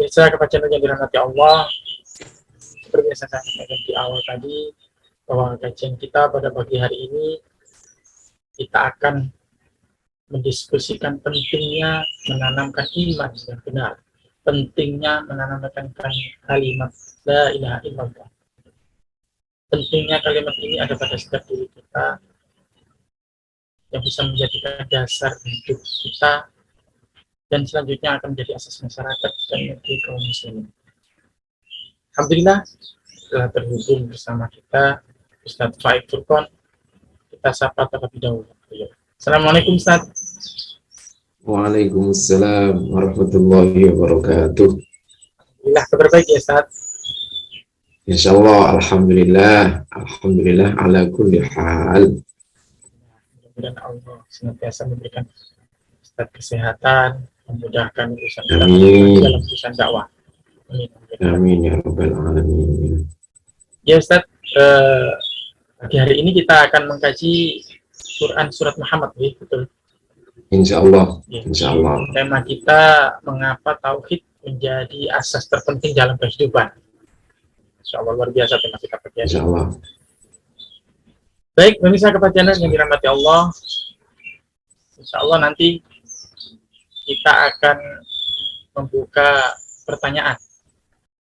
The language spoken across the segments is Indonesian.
Pemirsa kepada yang dirahmati Allah, seperti yang saya sampaikan di awal tadi, bahwa kajian kita pada pagi hari ini kita akan mendiskusikan pentingnya menanamkan iman yang benar, pentingnya menanamkan kalimat la ilaha illallah. Pentingnya kalimat ini ada pada setiap diri kita yang bisa menjadikan dasar hidup kita dan selanjutnya akan menjadi asas masyarakat dan negeri kaum muslimin. Alhamdulillah telah terhubung bersama kita Ustadz Faik Furqon. Kita sapa terlebih dahulu. Assalamualaikum Ustadz. Waalaikumsalam warahmatullahi wabarakatuh. Alhamdulillah kabar baik ya Ustadz. Insyaallah, alhamdulillah ala kulli hal. Mudah-mudahan Allah senantiasa memberikan Ustadz kesehatan, memudahkan urusan Amin. dalam urusan dakwah. Amin ya rabbal alamin. Ya Ustadz, pagi hari ini kita akan mengkaji Quran surat Muhammad, betul? Insyaallah, Ya. insyaallah. Tema kita mengapa tauhid menjadi asas terpenting dalam kehidupan. Insyaallah luar biasa tema kita pagi hari. Insyaallah. Baik, pemirsa kebajikan yang dirahmati Allah. Insyaallah nanti kita akan membuka pertanyaan.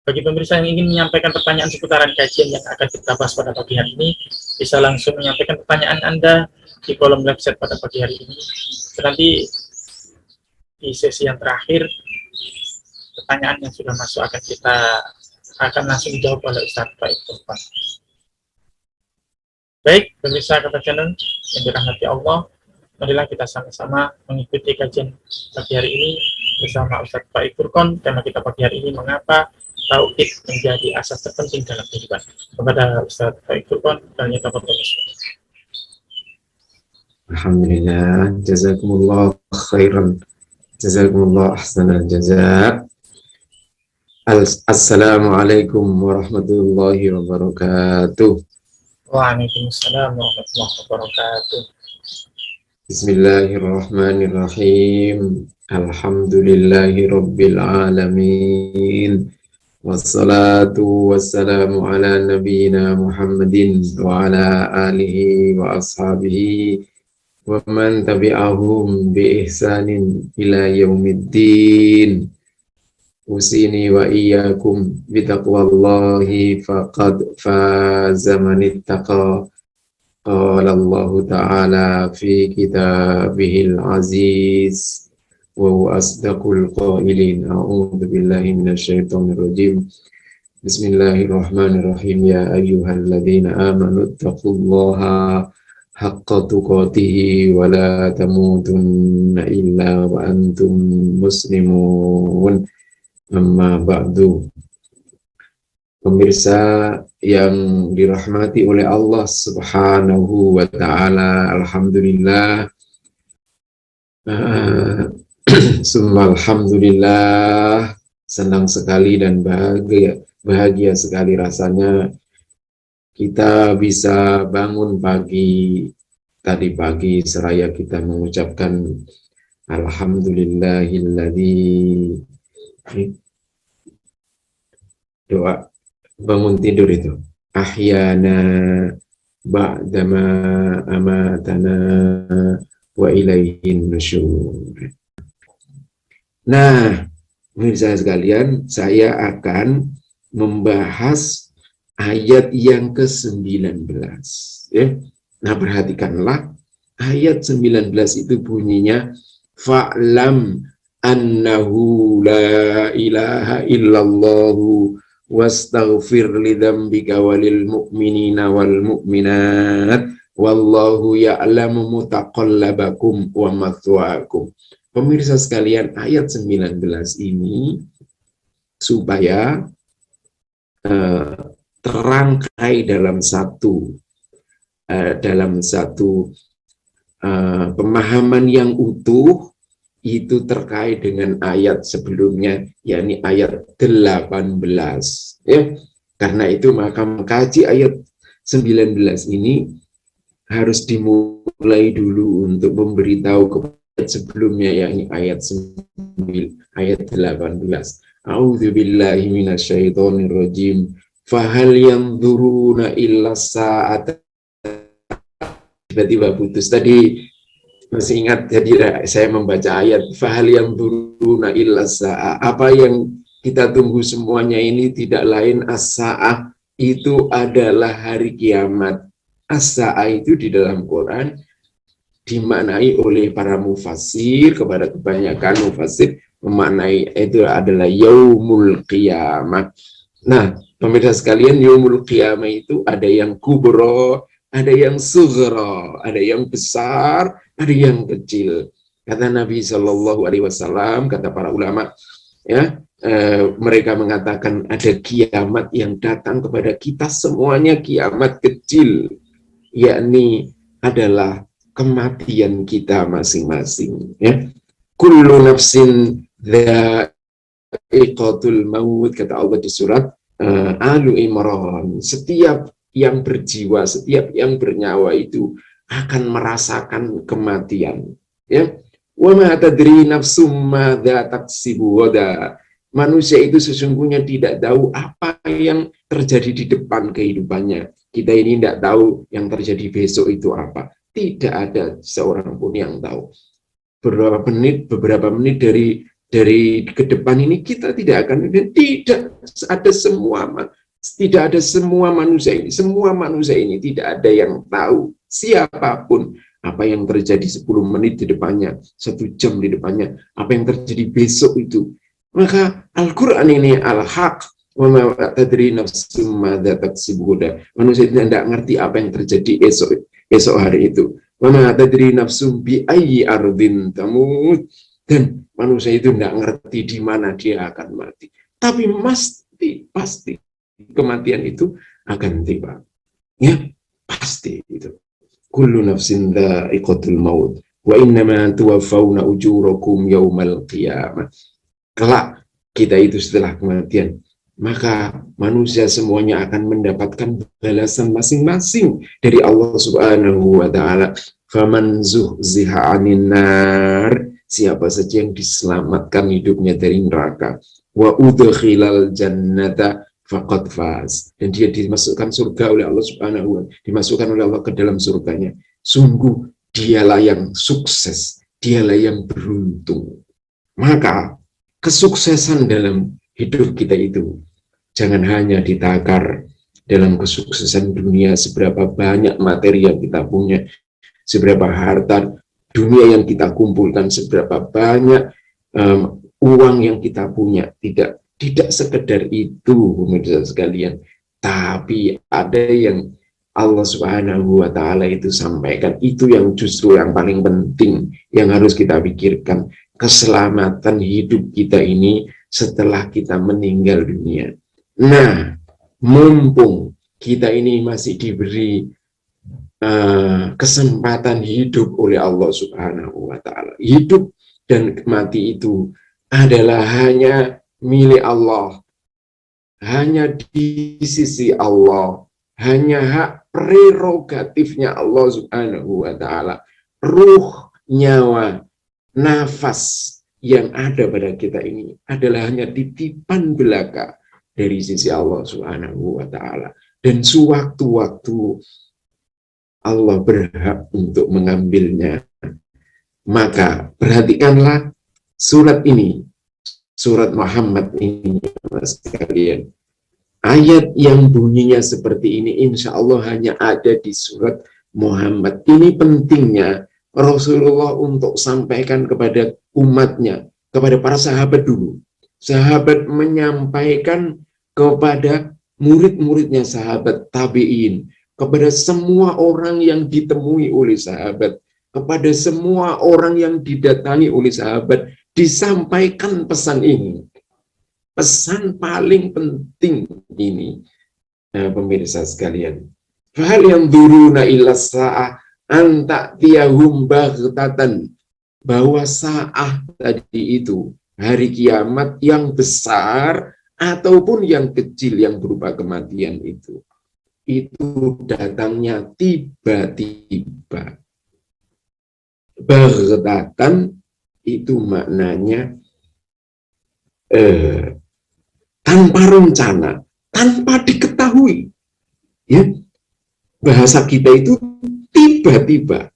Bagi pemirsa yang ingin menyampaikan pertanyaan seputaran kajian yang akan kita bahas pada pagi hari ini, bisa langsung menyampaikan pertanyaan Anda di kolom website pada pagi hari ini. Nanti di sesi yang terakhir, pertanyaan yang sudah masuk akan langsung dijawab oleh Ustadz Faik Furqon. Baik, pemirsa kebajikan yang dirahmati Allah, marilah kita sama-sama mengikuti kajian pagi hari ini bersama Ustadz Faik Furqon. Tema kita pagi hari ini mengapa tauhid menjadi asas terpenting dalam kehidupan. Kepada Ustadz Faik Furqon, kalian dapat berbicara. Alhamdulillah, jazakumullah khairan. Jazakumullah ahsanal jazaa. Assalamualaikum warahmatullahi wabarakatuh. Waalaikumsalam warahmatullahi wabarakatuh. Bismillahirrahmanirrahim. Alhamdulillahi rabbil alamin. Wassalatu wassalamu ala nabiyyina Muhammadin wa ala alihi wa ashabihi wa man tabi'ahum bi ihsanin ila yaumiddin. Usini wa iyyakum bi taqwallahi faqad faza man ittaqa. Qala Allah ta'ala fi kitabihil aziz wa huwa asdaqul qailin. A'udzu billahi minasyaitonir rajim. Bismillahirrahmanirrahim. Ya ayyuhalladzina amanu taqullaha haqqa tuqatih wa la tamutunna illa wa antum muslimun. Amma ba'du. Pemirsa yang dirahmati oleh Allah Subhanahu wa ta'ala, alhamdulillah, summa alhamdulillah, senang sekali dan bahagia sekali rasanya kita bisa bangun tadi pagi seraya kita mengucapkan alhamdulillahilladzi, doa bangun tidur itu, ahyana ba'dama amatana wa ilaihin nusyur. Nah, pemirsa sekalian, saya akan membahas ayat yang ke-19 ya. Nah, perhatikanlah ayat 19 itu bunyinya fa'lam annahu la ilaha illallahu wastaghfir lidzambika walil mu'minina wal mu'minat wallahu ya'lamu mutaqallabakum wa mathwaakum. Pemirsa sekalian, ayat 19 ini supaya terangkai dalam satu pemahaman yang utuh, itu terkait dengan ayat sebelumnya, yakni ayat 18 ya. Karena itu maka mengkaji ayat 19 ini harus dimulai dulu untuk memberitahu kepada sebelumnya, yakni ayat 18. A'udzubillahi minasyaitonirrajim. Fahal yanzuruna illa sa'ata. Tiba-tiba putus. Tadi masih ingat, jadi saya membaca ayat fahal yanzuruna illa sa'a. Apa yang kita tunggu semuanya ini tidak lain as-sa'ah, itu adalah hari kiamat. As-sa'ah itu di dalam Quran dimaknai oleh para mufassir, kepada kebanyakan mufassir memaknai itu adalah yaumul qiyamah. Nah, pemirsa sekalian, yaumul qiyamah itu ada yang kubro, ada yang sughra, ada yang besar, ada yang kecil. Kata Nabi Shallallahu Alaihi Wasallam, kata para ulama, ya, mereka mengatakan ada kiamat yang datang kepada kita semuanya kiamat kecil, yakni adalah kematian kita masing-masing. Ya. Kullu nafsin dha'iqatul maut, kata Allah di surat Alu Imran. Setiap yang berjiwa, setiap yang bernyawa itu akan merasakan kematian. Ya. Wa ma tadri nafsum madza taksibu ghadan. Manusia itu sesungguhnya tidak tahu apa yang terjadi di depan kehidupannya. Kita ini tidak tahu yang terjadi besok itu apa. Tidak ada seorang pun yang tahu. Beberapa menit dari ke depan ini kita tidak akan, tidak ada semua manusia ini. Semua manusia ini tidak ada yang tahu, siapapun, apa yang terjadi 10 menit di depannya, 1 jam di depannya, apa yang terjadi besok itu. Maka Al-Quran ini al-haq, wa ma tadri nafsum madza taksibu ghadan. Manusia tidak ngerti apa yang terjadi esok hari itu. Wa ma tadri nafsum bi ayyi ardin tamut. Dan manusia itu tidak ngerti di mana dia akan mati. Tapi pasti kematian itu akan tiba. Ya, pasti itu. Kullu nafsin dha'iqatul maut wa innama tuwaffawna ujurakum yaumal qiyamah. Kelak kita itu setelah kematian, maka manusia semuanya akan mendapatkan balasan masing-masing dari Allah Subhanahu wa taala. Faman zuhziha 'anil nar, siapa saja yang diselamatkan hidupnya dari neraka, wa udkhilal jannata faqad faz, dan dia dimasukkan surga oleh Allah Subhanahu wa taala, dimasukkan oleh Allah ke dalam surganya, sungguh dialah yang sukses, dialah yang beruntung. Maka kesuksesan dalam hidup kita itu jangan hanya ditakar dalam kesuksesan dunia, seberapa banyak materi yang kita punya, seberapa harta dunia yang kita kumpulkan, seberapa banyak uang yang kita punya. Tidak sekedar itu, pemirsa sekalian, tapi ada yang Allah Subhanahu wa taala itu sampaikan, itu yang justru yang paling penting yang harus kita pikirkan, keselamatan hidup kita ini setelah kita meninggal dunia. Nah, mumpung kita ini masih diberi kesempatan hidup oleh Allah Subhanahu wa taala. Hidup dan mati itu adalah hanya milik Allah, hanya di sisi Allah, hanya hak prerogatifnya Allah Subhanahu wa taala. Ruh, nyawa, nafas yang ada pada kita ini adalah hanya titipan belaka dari sisi Allah Subhanahu wa taala, dan sewaktu-waktu Allah berhak untuk mengambilnya. Maka perhatikanlah surat ini, surat Muhammad ini, sekalian. Ayat yang bunyinya seperti ini insya Allah hanya ada di surat Muhammad. Ini pentingnya Rasulullah untuk sampaikan kepada umatnya, kepada para sahabat dulu. Sahabat menyampaikan kepada murid-muridnya sahabat tabi'in, kepada semua orang yang ditemui oleh sahabat, kepada semua orang yang didatangi oleh sahabat, disampaikan pesan ini. Pesan paling penting ini, pemirsa sekalian. Fahal yanzuruna illa sa'ah an ta'tiyahum baghtatan, bahwa sa'ah tadi itu hari kiamat yang besar ataupun yang kecil yang berupa kematian itu datangnya tiba-tiba. Baghtatan itu maknanya tanpa rencana, tanpa diketahui. Ya, bahasa kita itu tiba-tiba,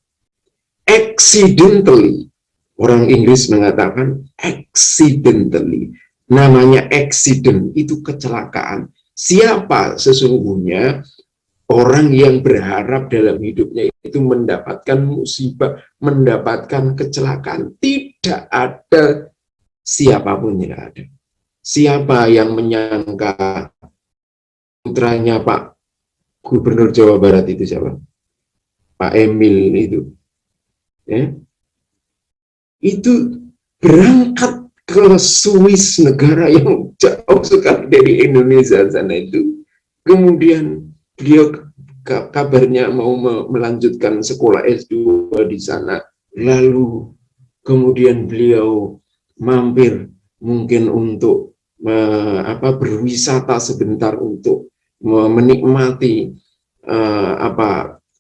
accidentally. Orang Inggris mengatakan accidentally. Namanya accident itu kecelakaan. Siapa sesungguhnya orang yang berharap dalam hidupnya itu mendapatkan musibah, mendapatkan kecelakaan? Tidak ada, siapapun tidak ada. Siapa yang menyangka putranya Pak Gubernur Jawa Barat itu siapa? Pak Emil itu. Ya. Itu berangkat ke Swiss, negara yang jauh sekali dari Indonesia sana itu. Kemudian beliau kabarnya mau melanjutkan sekolah S2 di sana. Lalu kemudian beliau mampir mungkin untuk berwisata sebentar untuk menikmati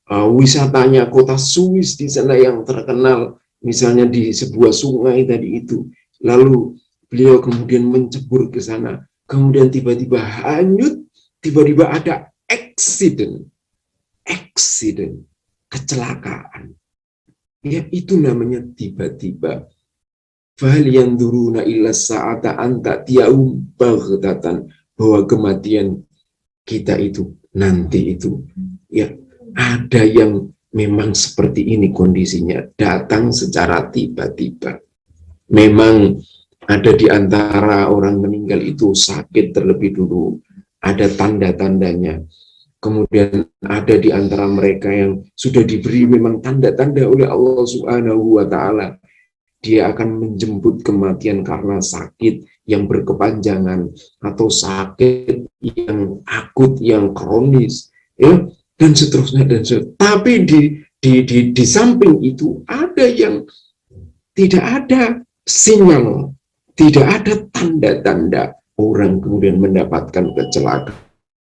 wisatanya kota Swiss di sana yang terkenal misalnya di sebuah sungai tadi itu. Lalu beliau kemudian mencebur ke sana, kemudian tiba-tiba hanyut, tiba-tiba ada accident, kecelakaan. Ya, itu namanya tiba-tiba. Fahal yanzuruna illa sa'ata anta tiyaum baghtatan, bahwa kematian kita itu nanti itu ya ada yang memang seperti ini kondisinya, datang secara tiba-tiba. Memang ada di antara orang meninggal itu sakit terlebih dulu, ada tanda-tandanya. Kemudian ada di antara mereka yang sudah diberi memang tanda-tanda oleh Allah Subhanahu wa Ta'ala. Dia akan menjemput kematian karena sakit yang berkepanjangan atau sakit yang akut, yang kronis, ya, dan seterusnya dan seterusnya. Tapi di samping itu ada yang tidak ada sinyal, tidak ada tanda-tanda, orang kemudian mendapatkan kecelakaan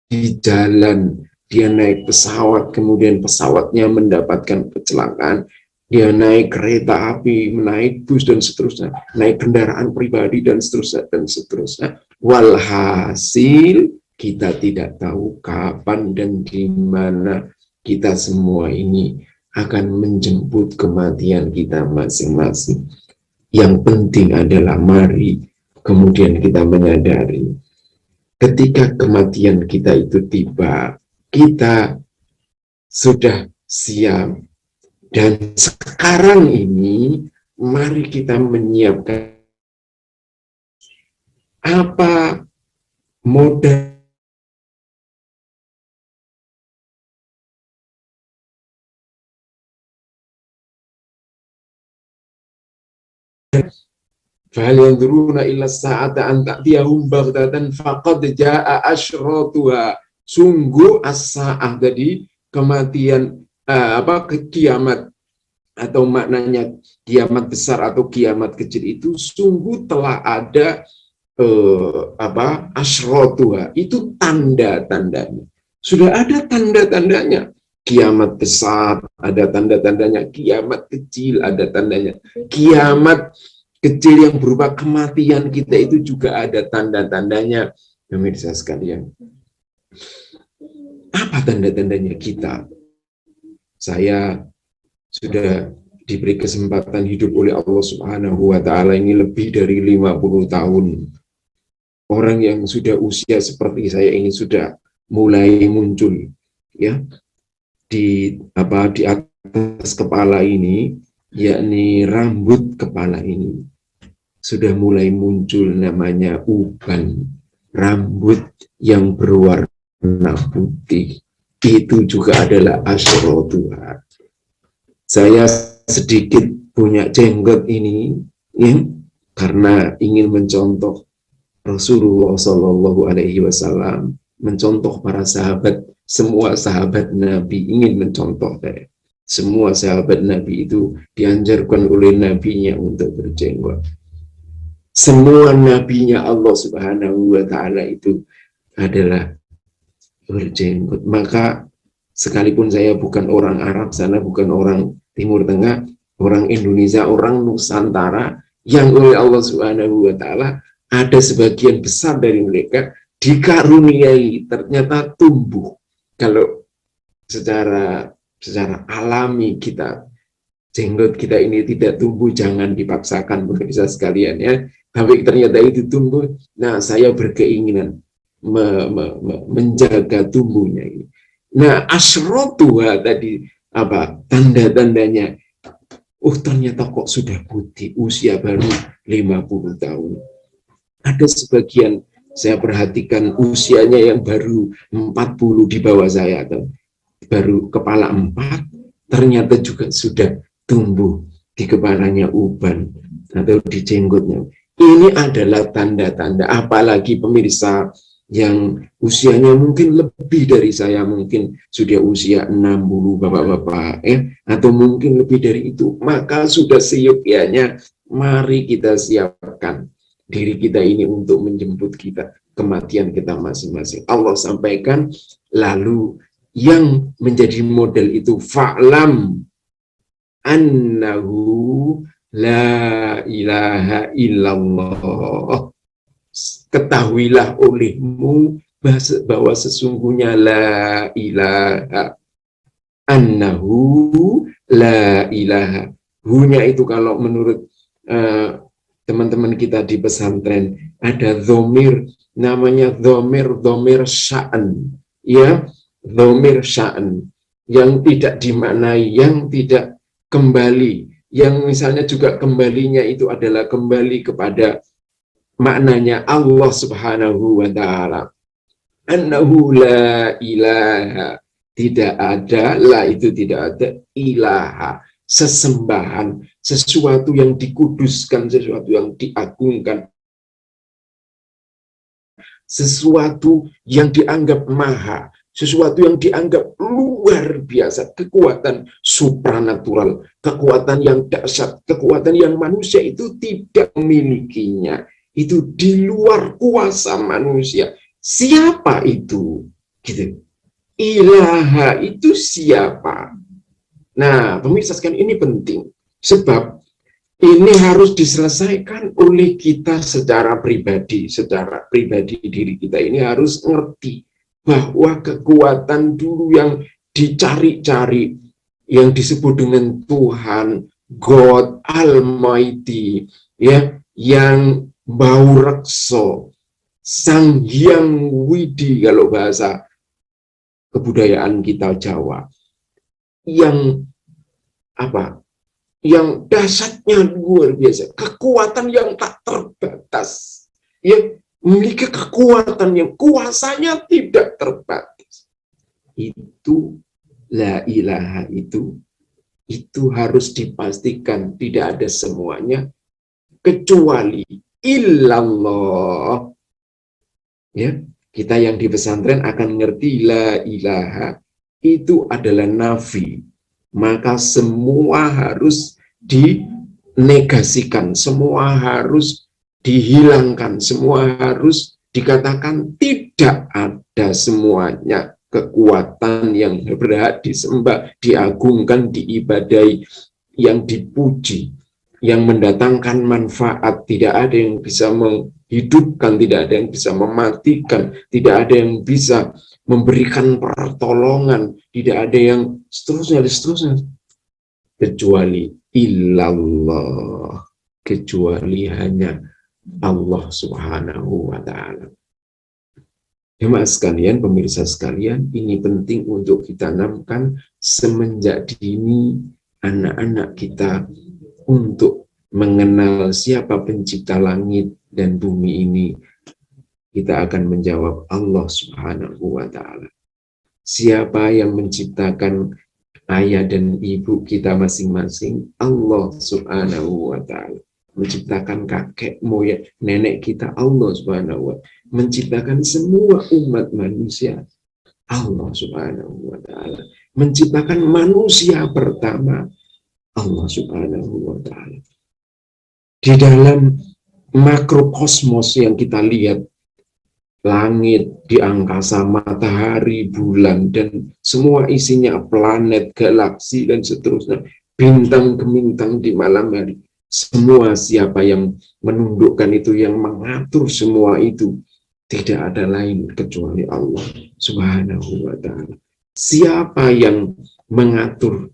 di jalan. Dia naik pesawat, kemudian pesawatnya mendapatkan kecelakaan. Dia naik kereta api, naik bus dan seterusnya, naik kendaraan pribadi dan seterusnya dan seterusnya. Walhasil kita tidak tahu kapan dan di mana kita semua ini akan menjemput kematian kita masing-masing. Yang penting adalah mari kemudian kita menyadari ketika kematian kita itu tiba, kita sudah siap. Dan sekarang ini mari kita menyiapkan apa modal fahal yanzuruna illa sa'ata an ta'tiyahum baghtatan faqad jaa'a asyratuha. Sungguh as-sa'ah tadi kematian kiamat, atau maknanya kiamat besar atau kiamat kecil itu sungguh telah ada asyratuha, itu tanda-tandanya. Sudah ada tanda-tandanya. Kiamat besar ada tanda-tandanya, kiamat kecil ada tandanya. Kiamat kecil yang berupa kematian kita itu juga ada tanda-tandanya. Pemirsa sekalian, apa tanda-tandanya kita? Saya sudah diberi kesempatan hidup oleh Allah Subhanahu wa Ta'ala ini lebih dari 50 tahun. Orang yang sudah usia seperti saya ini sudah mulai muncul, ya, di atas kepala ini, yakni rambut kepala ini sudah mulai muncul namanya uban, rambut yang berwarna putih. Itu juga adalah asyratuha. Saya sedikit punya jenggot ini, ya, karena ingin mencontoh Rasulullah Shallallahu Alaihi Wasallam, mencontoh para sahabat. Semua sahabat Nabi ingin mencontoh saya. Semua sahabat Nabi itu dianjurkan oleh Nabinya untuk berjenggot. Semua nabinya Allah Subhanahu wa Ta'ala itu adalah berjenggot. Maka sekalipun saya bukan orang Arab sana, bukan orang Timur Tengah, orang Indonesia, orang Nusantara yang oleh Allah Subhanahu wa Ta'ala ada sebagian besar dari mereka dikaruniai ternyata tumbuh. Kalau secara alami kita, jenggot kita ini tidak tumbuh, jangan dipaksakan pemirsa sekalian ya. Tapi ternyata itu tumbuh. Nah, saya berkeinginan menjaga tumbuhnya ini. Nah, asrotuha tadi apa tanda-tandanya? Oh, ternyata kok sudah putih, usia baru 50 tahun. Ada sebagian saya perhatikan usianya yang baru 40 di bawah saya, atau baru kepala 4, ternyata juga sudah tumbuh di kepalanya uban atau di jenggotnya. Ini adalah tanda-tanda, apalagi pemirsa yang usianya mungkin lebih dari saya, mungkin sudah usia 60 bapak-bapak atau mungkin lebih dari itu, maka sudah seyogyanya mari kita siapkan diri kita ini untuk menjemput kita kematian kita masing-masing. Allah sampaikan, lalu yang menjadi model itu fa'lam annahu la ilaha illallah, ketahuilah olehmu bahwa sesungguhnya la ilaha, annahu la ilaha, hunya itu kalau menurut teman-teman kita di pesantren ada dhamir, namanya dhamir sya'an ya, dhamir sya'an yang tidak dimaknai, yang tidak kembali, yang misalnya juga kembalinya itu adalah kembali kepada maknanya Allah Subhanahu wa ta'ala. Annahu la ilaha, tidak ada, la itu tidak ada, ilaha, sesembahan, sesuatu yang dikuduskan, sesuatu yang diagungkan, sesuatu yang dianggap maha, sesuatu yang dianggap luar biasa, kekuatan supranatural, kekuatan yang dahsyat, kekuatan yang manusia itu tidak memilikinya, itu di luar kuasa manusia. Siapa itu? Gitu. Ilaha itu siapa? Nah, pemirsa sekalian, ini penting, sebab ini harus diselesaikan oleh kita secara pribadi. Secara pribadi diri kita ini harus ngerti bahwa kekuatan dulu yang dicari-cari, yang disebut dengan Tuhan, God Almighty, ya, yang bau rekso, Sang Hyang Widi kalau bahasa kebudayaan kita Jawa, yang apa? Yang dahsyatnya luar biasa, kekuatan yang tak terbatas, ya, memiliki kekuatan yang kuasanya tidak terbatas. Itu la ilaha, itu harus dipastikan tidak ada semuanya kecuali illallah. Ya, kita yang di pesantren akan ngerti la ilaha itu adalah nafi, maka semua harus dinegasikan, semua harus dihilangkan, semua harus dikatakan tidak ada semuanya kekuatan yang berhak disembah, diagungkan, diibadai, yang dipuji, yang mendatangkan manfaat. Tidak ada yang bisa menghidupkan, tidak ada yang bisa mematikan, tidak ada yang bisa memberikan pertolongan, tidak ada yang seterusnya, kecuali illallah, kecuali hanya Allah Subhanahu wa ta'ala. Jemaah sekalian, pemirsa sekalian, ini penting untuk kita tanamkan semenjak dini anak-anak kita untuk mengenal siapa pencipta langit dan bumi ini. Kita akan menjawab Allah Subhanahu wa ta'ala. Siapa yang menciptakan ayah dan ibu kita masing-masing? Allah Subhanahu wa ta'ala. Menciptakan kakek moyang nenek kita, Allah Subhanahu wa ta'ala. Menciptakan semua umat manusia, Allah Subhanahu wa ta'ala. Menciptakan manusia pertama, Allah Subhanahu wa ta'ala. Di dalam makrokosmos yang kita lihat, langit, di angkasa, matahari, bulan, dan semua isinya planet, galaksi, dan seterusnya, bintang-bintang di malam hari, Semua siapa yang menundukkan itu, yang mengatur semua itu, tidak ada lain kecuali Allah Subhanahu wa ta'ala. Siapa yang mengatur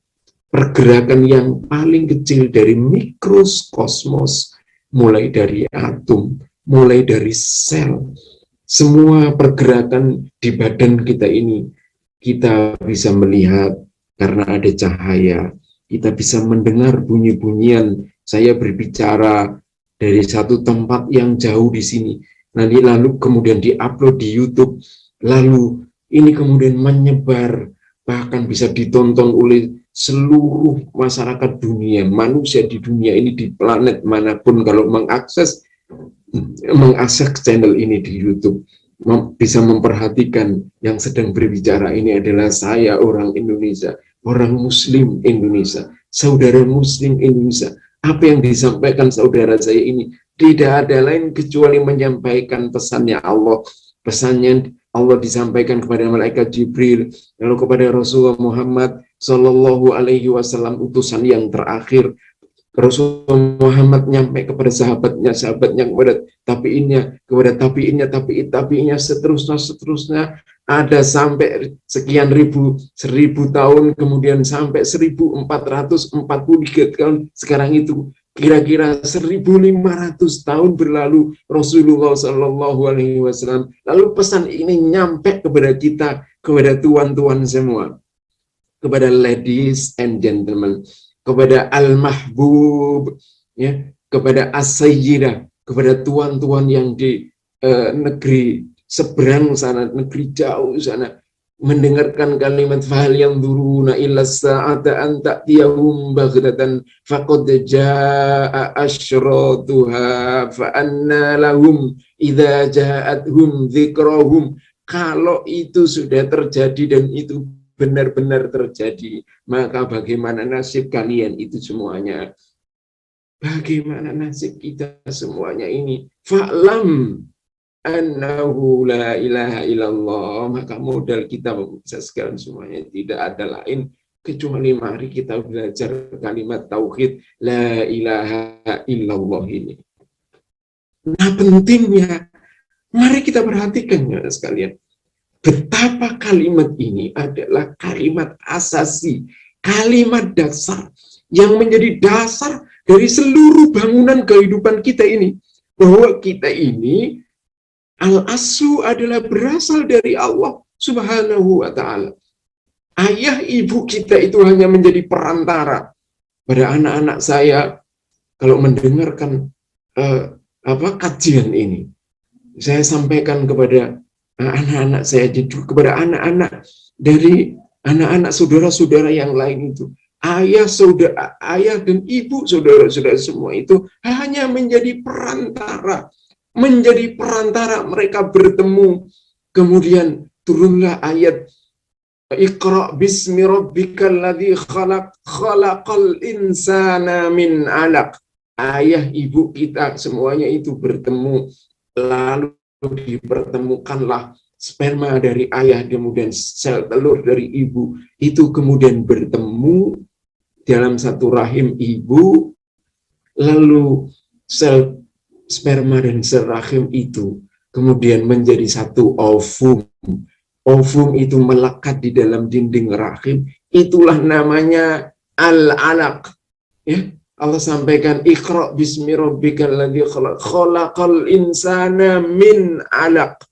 pergerakan yang paling kecil dari mikrokosmos, mulai dari atom, mulai dari sel, semua pergerakan di badan kita ini, kita bisa melihat karena ada cahaya, kita bisa mendengar bunyi-bunyian saya berbicara dari satu tempat yang jauh di sini, nanti lalu kemudian diupload di YouTube, lalu ini kemudian menyebar, bahkan bisa ditonton oleh seluruh masyarakat dunia, manusia di dunia ini, di planet manapun, kalau mengakses channel ini di YouTube, bisa memperhatikan yang sedang berbicara ini adalah saya, orang Indonesia, orang Muslim Indonesia, saudara Muslim Indonesia. Apa yang disampaikan saudara saya ini tidak ada lain kecuali menyampaikan pesannya Allah. Pesannya Allah disampaikan kepada malaikat Jibril, lalu kepada Rasulullah Muhammad Sallallahu Alaihi Wasallam, utusan yang terakhir. Rasulullah Muhammad nyampe kepada sahabatnya kepada tabiinnya, seterusnya, ada sampai sekian seribu tahun, kemudian sampai 1443 tahun. Sekarang itu kira-kira 1500 tahun berlalu Rasulullah Shallallahu Alaihi Wasallam. Lalu pesan ini nyampe kepada kita, kepada tuan-tuan semua, kepada ladies and gentlemen, kepada al-mahbub, ya, kepada as-sayyidah, kepada tuan-tuan yang di negeri seberang sana, negeri jauh sana, mendengarkan kalimat fahal yang duruna illa sa'ata an ta'tiyahum baghdatan faqad jaa'a asyratuha fa anna lahum idza ja'atuhum dzikrahum. Kalau itu sudah terjadi dan itu benar-benar terjadi, maka bagaimana nasib kalian itu semuanya? Bagaimana nasib kita semuanya ini? Fa'lam annahu la ilaha illallah. Maka modal kita mensukseskan semuanya tidak ada lain kecuali mari kita belajar kalimat tauhid la ilaha illallah ini. Nah, pentingnya mari kita perhatikan ya sekalian, betapa kalimat ini adalah kalimat asasi, kalimat dasar yang menjadi dasar dari seluruh bangunan kehidupan kita ini. Bahwa kita ini al-aslu adalah berasal dari Allah Subhanahu wa ta'ala. Ayah ibu kita itu hanya menjadi perantara. Pada anak-anak saya, kalau mendengarkan kajian ini, saya sampaikan kepada anak-anak saya, kepada anak-anak dari anak-anak saudara-saudara yang lain itu, ayah dan ibu saudara-saudara semua itu hanya menjadi perantara, mereka bertemu. Kemudian turunlah ayat Iqra bismi rabbikal ladzi khalaq khalaqal insana min 'alaq. Ayah ibu kita semuanya itu bertemu, lalu dipertemukanlah sperma dari ayah, kemudian sel telur dari ibu, itu kemudian bertemu dalam satu rahim ibu, lalu sel sperma dan sel rahim itu kemudian menjadi satu ovum. Ovum itu melekat di dalam dinding rahim, itulah namanya al-alaq. Ya, Allah sampaikan Iqra bismi rabbikal ladzi khalaq khalaqal insana min 'alaq.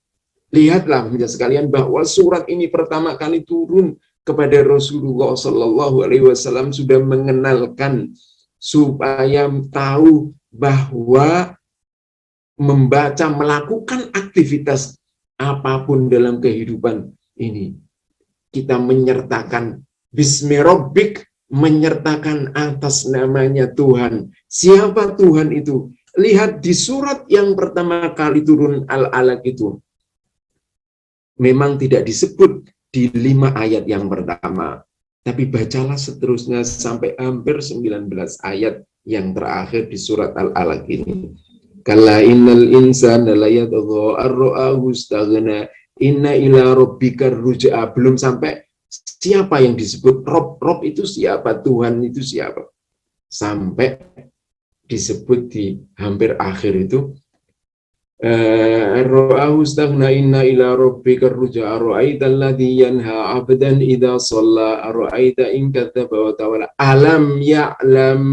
Lihatlah menjadi sekalian bahwa surat ini pertama kali turun kepada Rasulullah Shallallahu Alaihi Wasallam sudah mengenalkan supaya tahu bahwa membaca, melakukan aktivitas apapun dalam kehidupan ini, kita menyertakan bismi rabbik, menyertakan atas namanya Tuhan. Siapa Tuhan itu? Lihat di surat yang pertama kali turun Al-Alaq itu, memang tidak disebut di 5 ayat yang pertama, tapi bacalah seterusnya sampai hampir 19 ayat yang terakhir di surat Al-Alaq ini. Kalla innal insana la yatgha ar-ra'ahu istaghna inna ila rabbikar ruj'a. Belum sampai siapa yang disebut Rob itu siapa, Tuhan itu siapa, sampai disebut di hampir akhir itu, ra'ahu staghna inna ila rabbika ruj'a ra'aita alladhi yanha 'abdan idza shalla ra'aita in kadzdzaba wa tawalla alam ya'lam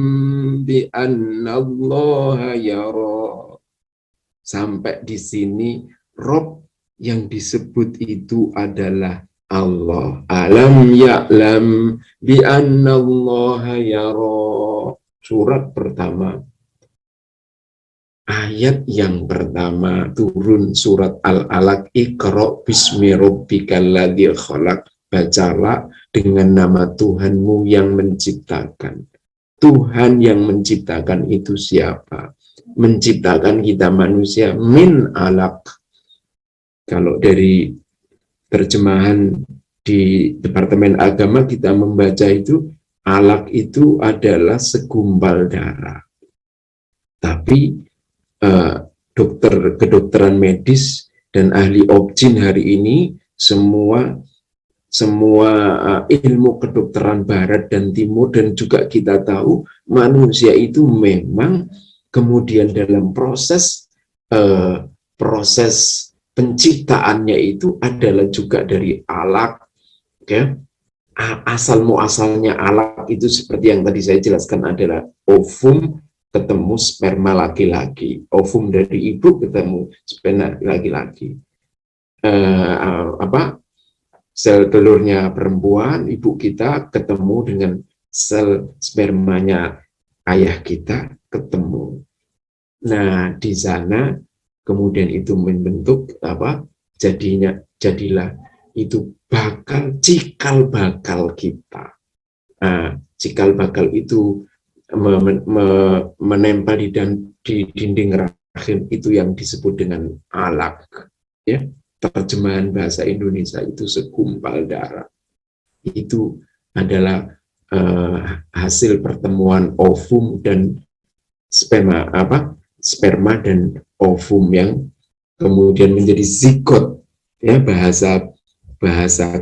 bi anna allaha yara. Sampai di sini Rob yang disebut itu adalah Allah. Alam ya'lam bi anna allaha yara. Surat pertama, ayat yang pertama turun surat Al-Alaq, Iqra bismi rabbikal ladzi khalaq, bacalah dengan nama Tuhanmu yang menciptakan. Tuhan yang menciptakan itu siapa? Menciptakan kita manusia min alaq. Kalau dari terjemahan di Departemen Agama kita membaca itu, alaq itu adalah segumpal darah. Tapi dokter kedokteran medis dan ahli obgyn hari ini semua ilmu kedokteran barat dan timur, dan juga kita tahu manusia itu memang kemudian dalam proses penciptaannya itu adalah juga dari alaq, ya. Asal muasalnya alaq itu seperti yang tadi saya jelaskan adalah ovum ketemu sperma laki-laki, ovum dari ibu ketemu sperma laki-laki, sel telurnya perempuan ibu kita ketemu dengan sel spermanya ayah kita ketemu. Nah, di sana kemudian itu membentuk jadilah itu cikal bakal kita. Cikal bakal itu menempel di dinding rahim, itu yang disebut dengan alaq, ya. Terjemahan bahasa Indonesia itu segumpal darah. Itu adalah hasil pertemuan ovum dan sperma dan ovum yang kemudian menjadi zigot, ya, bahasa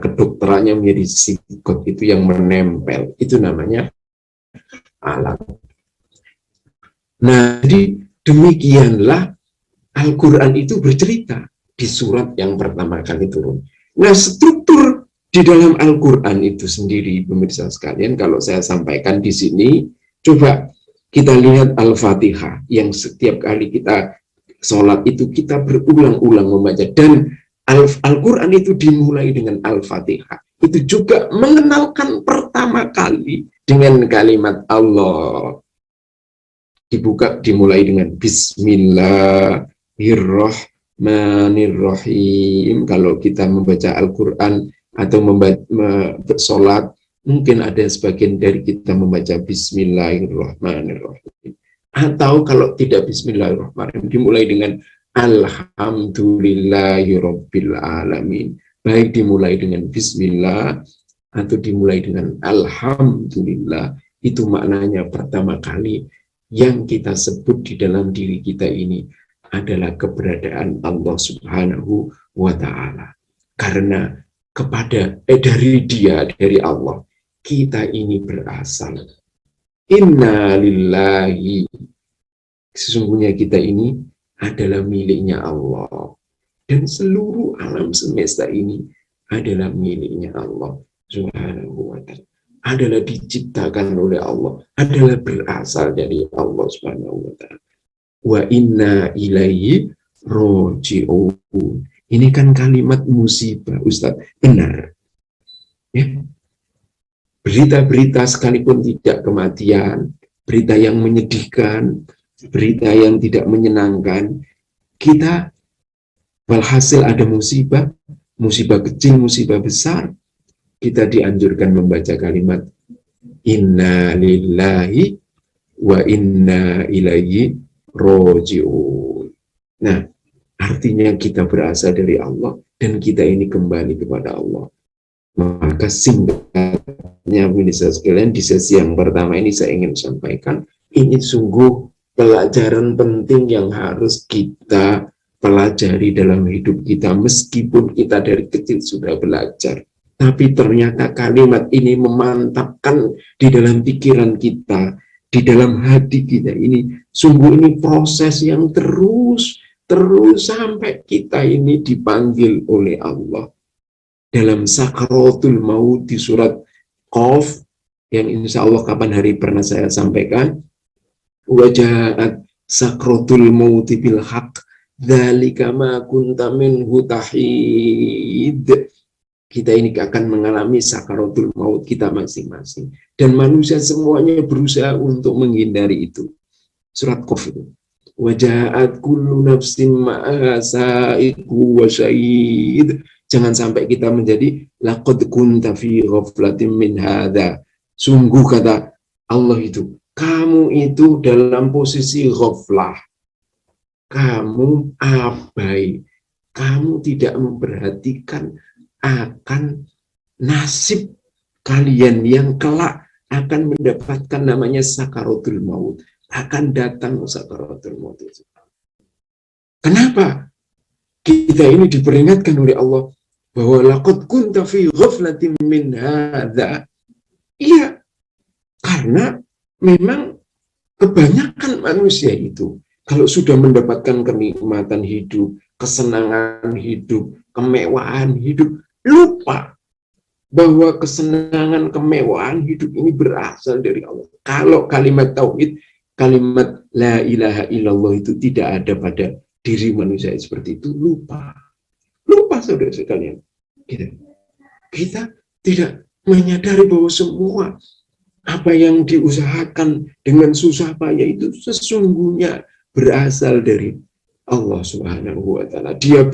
kedokterannya menjadi zigot, itu yang menempel, itu namanya alaq. Nah, jadi demikianlah Al-Quran itu bercerita di surat yang pertama kali turun. Nah, struktur di dalam Al-Quran itu sendiri, pemirsa sekalian, kalau saya sampaikan di sini, coba kita lihat Al-Fatihah yang setiap kali kita sholat itu kita berulang-ulang membaca, dan Al-Quran itu dimulai dengan Al-Fatihah. Itu juga mengenalkan pertama kali dengan kalimat Allah. Dimulai dengan Bismillahirrahmanirrahim. Kalau kita membaca Al-Quran atau sholat, mungkin ada sebagian dari kita membaca Bismillahirrahmanirrahim. Atau kalau tidak Bismillahirrahmanirrahim, dimulai dengan Alhamdulillahirabbil alamin. Baik dimulai dengan Bismillah atau dimulai dengan Alhamdulillah, itu maknanya pertama kali yang kita sebut di dalam diri kita ini adalah keberadaan Allah Subhanahu wa Ta'ala. Karena dari Allah kita ini berasal. Inna lillahi, sesungguhnya kita ini adalah miliknya Allah, dan seluruh alam semesta ini adalah miliknya Allah Subhanahu wa Ta'ala, adalah diciptakan oleh Allah, adalah berasal dari Allah Subhanahu wa Ta'ala. Wa inna ilaihi roji'un. Ini kan kalimat musibah, Ustaz. Benar. Ya. Berita-berita sekalipun tidak kematian, berita yang menyedihkan, berita yang tidak menyenangkan, kita walhasil ada musibah, musibah kecil, musibah besar, kita dianjurkan membaca kalimat inna lillahi wa inna ilaihi roji'un. Nah, artinya kita berasal dari Allah dan kita ini kembali kepada Allah. Maka singkatnya, pemirsa sekalian, di sesi yang pertama ini saya ingin sampaikan, ini sungguh pelajaran penting yang harus kita pelajari dalam hidup kita, meskipun kita dari kecil sudah belajar. Tapi ternyata kalimat ini memantapkan di dalam pikiran kita, di dalam hati kita ini Sungguh ini proses yang terus sampai kita ini dipanggil oleh Allah. Dalam Sakratul Maut di surat Qaf, yang insya Allah kapan hari pernah saya sampaikan, wajahat sakratul mauti bil haq dzalika ma kunta minhu tahid. Kita ini akan mengalami sakaratul maut kita masing-masing, dan manusia semuanya berusaha untuk menghindari itu. Surat Qaf itu, wajahat kullu nafsin ma'a sa'iqu wa syahid. Jangan sampai kita menjadi laqad kunta fi ghaflatin min hadza. Sungguh kata Allah itu, kamu itu dalam posisi ghaflah, kamu abai, kamu tidak memperhatikan akan nasib kalian yang kelak akan mendapatkan namanya sakaratul maut. Akan datang sakaratul maut itu. Kenapa kita ini diperingatkan oleh Allah bahwa laqad kunta fi ghaflatin min hadza? Iya, karena memang kebanyakan manusia itu kalau sudah mendapatkan kenikmatan hidup, kesenangan hidup, kemewahan hidup, lupa bahwa kesenangan, kemewahan hidup ini berasal dari Allah. Kalau kalimat tauhid, kalimat la ilaha illallah itu tidak ada pada diri manusia seperti itu, lupa saudara sekalian. Kita tidak menyadari bahwa semua apa yang diusahakan dengan susah payah itu sesungguhnya berasal dari Allah Subhanahu wa Ta'ala. Dia